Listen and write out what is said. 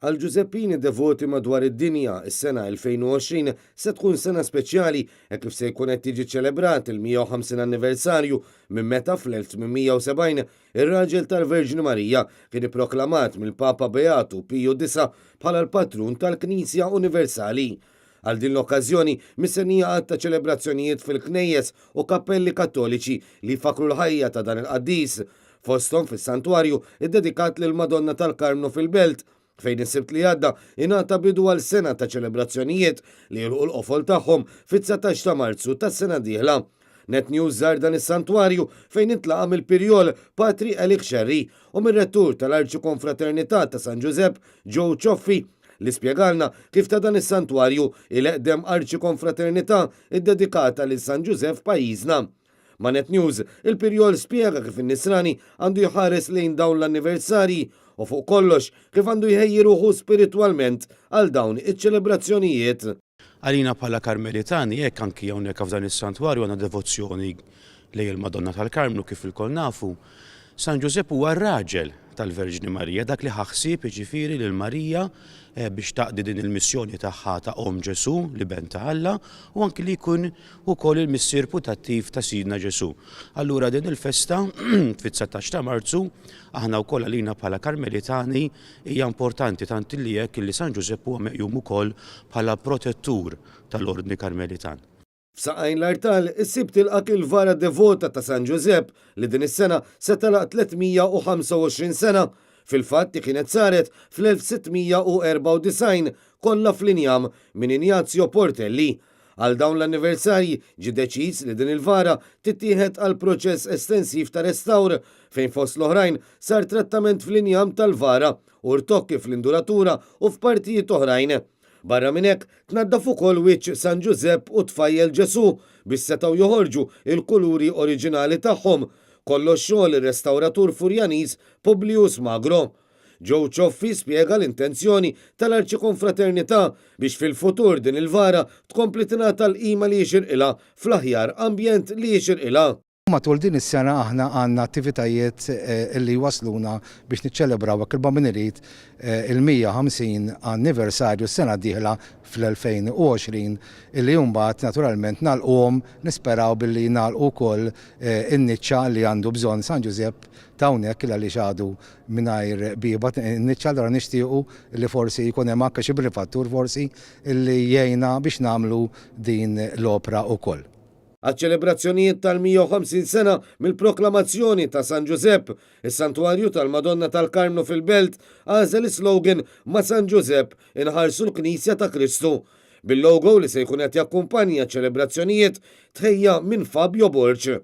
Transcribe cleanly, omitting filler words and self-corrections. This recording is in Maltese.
Għal Giuseppini devoti madwar id-dinja, is-sena 2020 se tkun sena speċjali e kif se jkun qed tiġi ċelebrat il-150 anniversarju minn meta fl-1870 ir-raġel tal-Verġini Marija kien ipproklamat mill-Papa Beatu Piju IX bħala l-patrun tal-Knisja Universali. Għal din l-okkażjoni mistennija għadd ta' ċelebrazzjonijiet fil-knejjes u kappelli kattoliċi li fakru l-ħajja ta' dan il-qaddis, fosthom fis-santwarju iddedikat lil Madonna tal-Karmnu fil-Belt fejn is-sibt li għadda ingħata bidu għal sena ta' ċelebrazzjonijiet li jilħu l-qofol tagħhom fit-19 ta' Marzu tas-sena dieħla. Net News żar dan is-santwarju fejn intlaqa mill-Pirjol Patri Elik Xerri u mir-rettur tal-Arċikonfraternità ta' San Giuseppe Joe Cioffi li spjegalna kif ta' dan is-santwarju il-eqdem Arċikonfraternità iddedikata lil San Giuseppe f'pajjiżna. Ma' Net News, il-Pirjol spjega kif in-Nisrani għandu jħares lejn dawn l-anniversarji u fuq kollox kif għandu jħejji ruħu spiritwalment għal dawn iċ-ċelebrazzjonijiet. Għalina bħala Karmelitani jekk anki hawnhekk f'dan is-santwarju għandna devozzjoni lejn il-Madonna tal-Karmnu kif ilkoll nafu. San Giuseppe huwa r-raġel tal-Verġini Marija, dak li ħaħsib jiġifieri lil Marija biex taqdi din il-missjoni tagħha ta' Om Ġesu li ben ta' Alla u anki li jkun ukoll il-missier putattiv ta' Sidna Ġesu. Allura din il-festa fit-19 ta' Marzu aħna wkoll għalina bħala Karmelitani hija importanti tant li hekk li San Giuseppe huwa meqjum ukoll bħala protettur tal-Ordni Karmelitan. F'Saqajn l-Artal is-sibt tilqak il-vara devota ta' San Giuseppe li din is-sena se telaq 325 sena. Fil-fatt kienet saret fl-1694 kollha fl-injam minn Ignazio Portelli. Għal dawn l-anniversarji ġie deċiż li din il-vara tittieħed għal proċess estensiv ta' restawr fejn fost l-oħrajn sar trattament fl-injam tal-vara u rtokki fl-induratura u f'partijiet oħrajn. Barra minn hekk tnaddaf ukoll wiċċ San Giuseppe u tfajjel Ġesu biex setgħu joħorġu il-kuluri oriġinali tagħhom. Kollox xogħol ir-restawratur Furjaniż Publius Magro. Joe Cioffi spjega l-intenzjoni tal-Arċikonfraternità biex fil-futur din il-vara tkompli tingħata l-qima li jixirqilha fl-aħjar ambjent li jixirqilha. Matul din is-sena aħna għandna attivitajiet li wasluna biex niċċelebraw il-Baminirit il-150 anniversarju s-sena dieħla fl-2020 illi mbagħad naturalment nagħlquhom nisperaw billi nagħlqu wkoll in-niċċa li għandu bżonn San Giuseppe ta' hawnhekk il għaliex għadu mingħajr biba in-niċċa allura nixtiequ li forsi jkun hemm anke xi privattur forsi illi jgħinna biex nagħmlu din l-opra wkoll. Għaċ-ċelebrazzjonijiet tal-150 sena mill-proklamazzjoni ta' San Giuseppe, is-Santwarju tal-Madonna tal-Karmnu fil-Belt għażel is-slogan ma' San Giuseppe inħarsu l-Knisja ta' Kristu. Bil-logo li se jkun qed jakkumpanja ċ-ċelebrazzjonijiet tħejja minn Fabio Borċ.